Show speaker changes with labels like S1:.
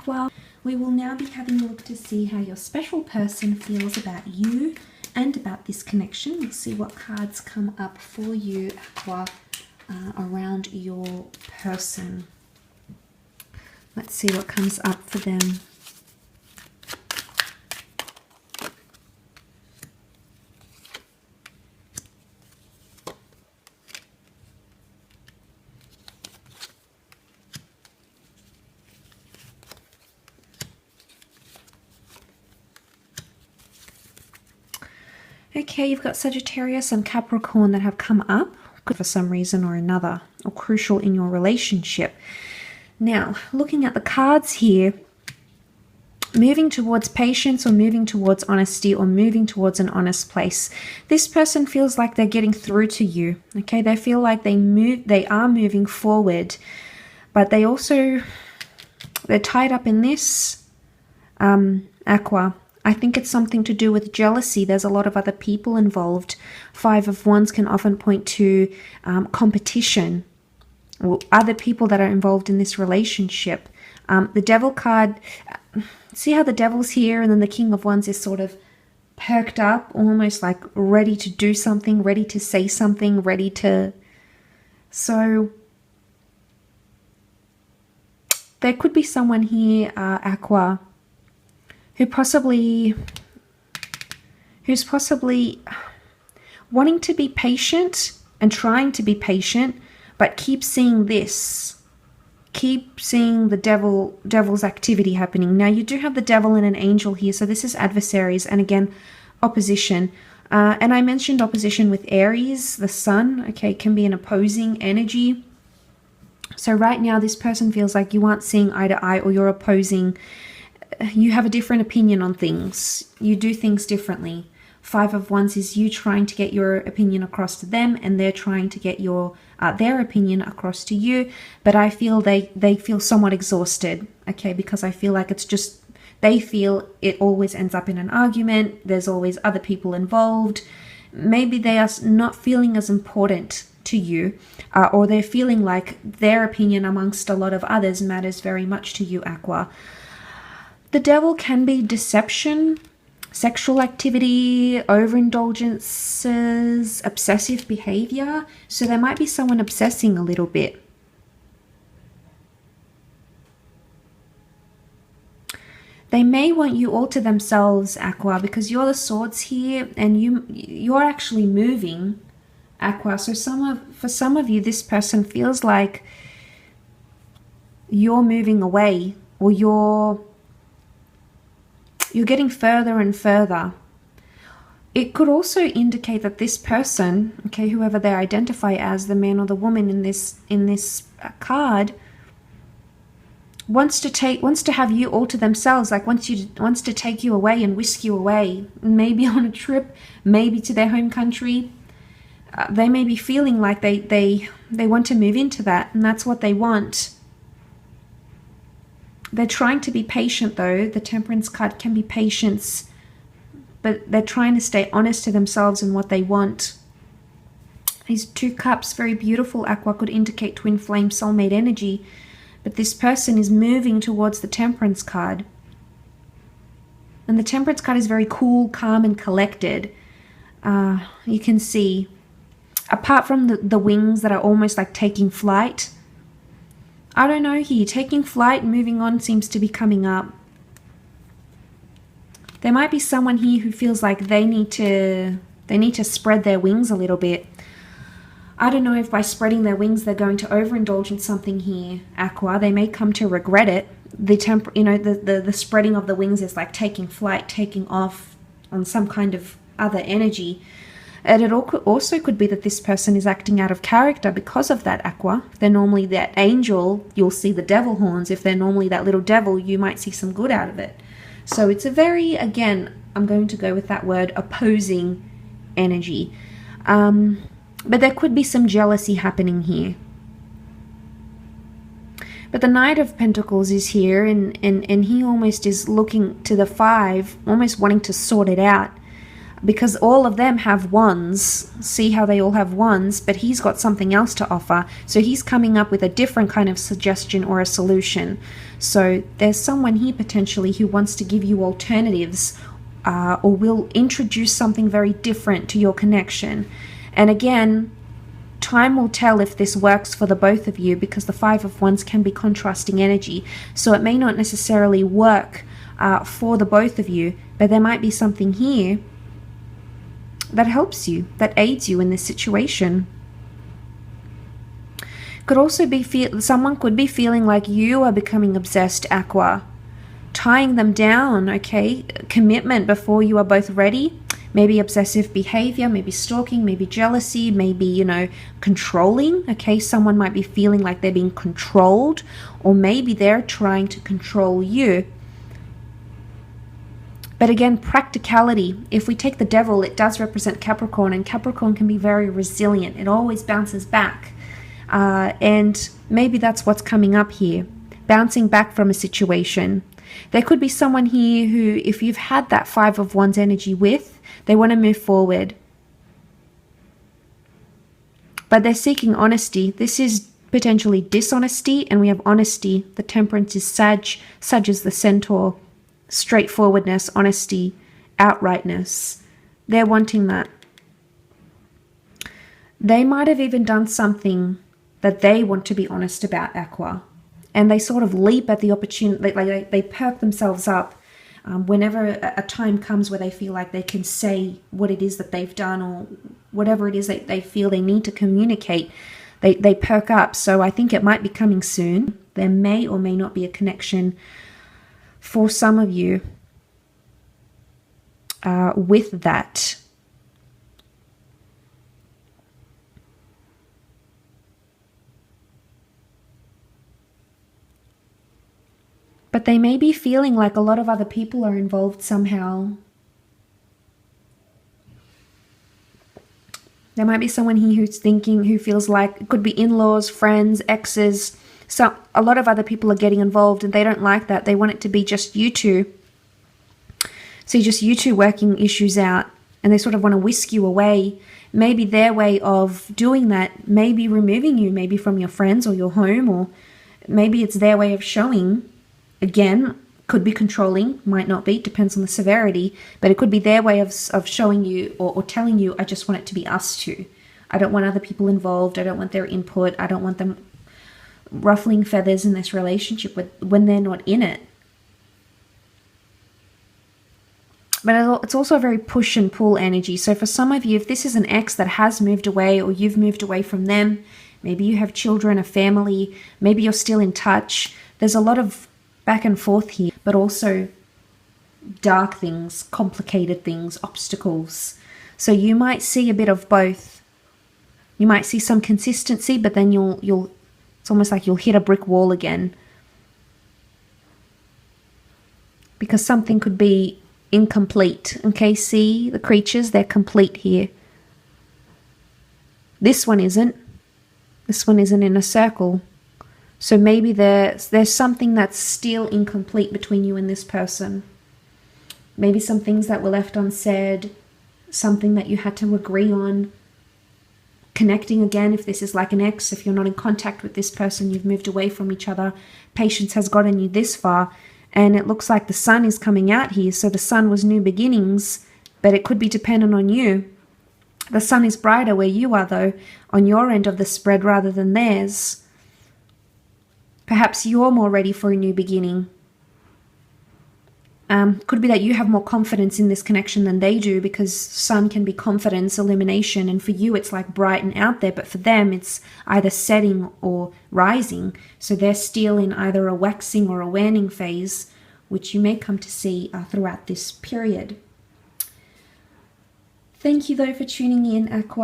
S1: Aqua. We will now be having a look to see how your special person feels about you and about this connection. We'll see what cards come up for you, Aqua, around your person. Let's see what comes up for them. Okay, you've got Sagittarius and Capricorn that have come up for some reason or another, or crucial in your relationship. Now, looking at the cards here, moving towards patience or moving towards honesty or moving towards an honest place. This person feels like they're getting through to you. Okay, they feel like they are moving forward, but they're tied up in this, Aqua. I think it's something to do with jealousy. There's a lot of other people involved. Five of Wands can often point to competition or other people that are involved in this relationship. The Devil card, see how the Devil's here and then the King of Wands is sort of perked up, almost like ready to do something, ready to say something, ready to... So there could be someone here, Aqua, who's possibly wanting to be patient and trying to be patient, but keep seeing this. Keep seeing the devil's activity happening. Now, you do have the Devil and an Angel here, so this is adversaries and, again, opposition. And I mentioned opposition with Aries, the Sun. Okay, it can be an opposing energy. So right now, this person feels like you aren't seeing eye to eye, or you're opposing. You have a different opinion on things. You do things differently. Five of Wands is you trying to get your opinion across to them, and they're trying to get their opinion across to you. But I feel they feel somewhat exhausted, okay, because I feel like it's just, they feel it always ends up in an argument. There's always other people involved. Maybe they are not feeling as important to you, or they're feeling like their opinion amongst a lot of others matters very much to you, Aqua. The Devil can be deception, sexual activity, overindulgences, obsessive behavior. So there might be someone obsessing a little bit. They may want you all to themselves, Aqua, because you're the Swords here and you're actually moving, Aqua. So for some of you, this person feels like you're moving away, or you're getting further and further. It could also indicate that this person, okay, whoever they identify as, the man or the woman in this card, wants to have you all to themselves, like wants to take you away and whisk you away, maybe on a trip, maybe to their home country. They may be feeling like they want to move into that, and that's what they want. They're trying to be patient, though. The Temperance card can be patience, but they're trying to stay honest to themselves and what they want. These two cups, very beautiful, Aqua, could indicate twin flame soulmate energy, but this person is moving towards the Temperance card. And the Temperance card is very cool, calm, and collected. You can see, apart from the wings that are almost like taking flight, I don't know here, taking flight, moving on seems to be coming up. There might be someone here who feels like they need to spread their wings a little bit. I don't know if by spreading their wings they're going to overindulge in something here, Aqua. They may come to regret it. The spreading of the wings is like taking flight, taking off on some kind of other energy. And it also could be that this person is acting out of character because of that, Aqua. If they're normally that angel, you'll see the devil horns. If they're normally that little devil, you might see some good out of it. So it's a very, again, I'm going to go with that word, opposing energy. But there could be some jealousy happening here. But the Knight of Pentacles is here, and he almost is looking to the Five, almost wanting to sort it out. because all of them have wands. See how they all have wands, but he's got something else to offer. So he's coming up with a different kind of suggestion or a solution. So there's someone here potentially who wants to give you alternatives, or will introduce something very different to your connection. And again, time will tell if this works for the both of you, because the Five of Wands can be contrasting energy. So it may not necessarily work for the both of you, but there might be something here that helps you, that aids you in this situation. Could also be someone could be feeling like you are becoming obsessed, Aqua, tying them down, okay? Commitment before you are both ready. Maybe obsessive behavior, maybe stalking, maybe jealousy, maybe, controlling, okay? Someone might be feeling like they're being controlled, or maybe they're trying to control you. But again, practicality. If we take the Devil, it does represent Capricorn, and Capricorn can be very resilient. It always bounces back. And maybe that's what's coming up here, bouncing back from a situation. There could be someone here who, if you've had that Five of Wands energy with, they want to move forward. But they're seeking honesty. This is potentially dishonesty, and we have honesty. The Temperance is Sag. Sag is the Centaur. Straightforwardness, honesty, outrightness. They're wanting that. They might have even done something that they want to be honest about, Aqua. And they sort of leap at the opportunity, like they perk themselves up whenever a time comes where they feel like they can say what it is that they've done, or whatever it is that they feel they need to communicate. They perk up. So I think it might be coming soon. There may or may not be a connection for some of you with that. But they may be feeling like a lot of other people are involved somehow. There might be someone here who feels like it could be in-laws, friends, exes. So a lot of other people are getting involved, and they don't like that. They want it to be just you two. So just you two working issues out, and they sort of want to whisk you away. Maybe their way of doing that may be removing you, maybe from your friends or your home, or maybe it's their way of showing. Again, could be controlling, might not be, depends on the severity, but it could be their way of showing you or telling you, I just want it to be us two. I don't want other people involved. I don't want their input. I don't want them ruffling feathers in this relationship when they're not in it. But it's also a very push and pull energy. So for some of you, if this is an ex that has moved away, or you've moved away from them, maybe you have children, a family, maybe you're still in touch, there's a lot of back and forth here, but also dark things, complicated things, obstacles. So you might see a bit of both. You might see some consistency, but then it's almost like you'll hit a brick wall again, because something could be incomplete. Okay, see the creatures, they're complete here. This one isn't. This one isn't in a circle. So maybe there's something that's still incomplete between you and this person. Maybe some things that were left unsaid, something that you had to agree on. Connecting again, if this is like an ex, if you're not in contact with this person, you've moved away from each other, patience has gotten you this far, and it looks like the sun is coming out here. So the sun was new beginnings, but it could be dependent on you. The sun is brighter where you are, though, on your end of the spread rather than theirs. Perhaps you're more ready for a new beginning. Could be that you have more confidence in this connection than they do, because sun can be confidence, illumination, and for you it's like bright and out there, but for them it's either setting or rising. So they're still in either a waxing or a waning phase, which you may come to see throughout this period. Thank you though for tuning in, Aqua.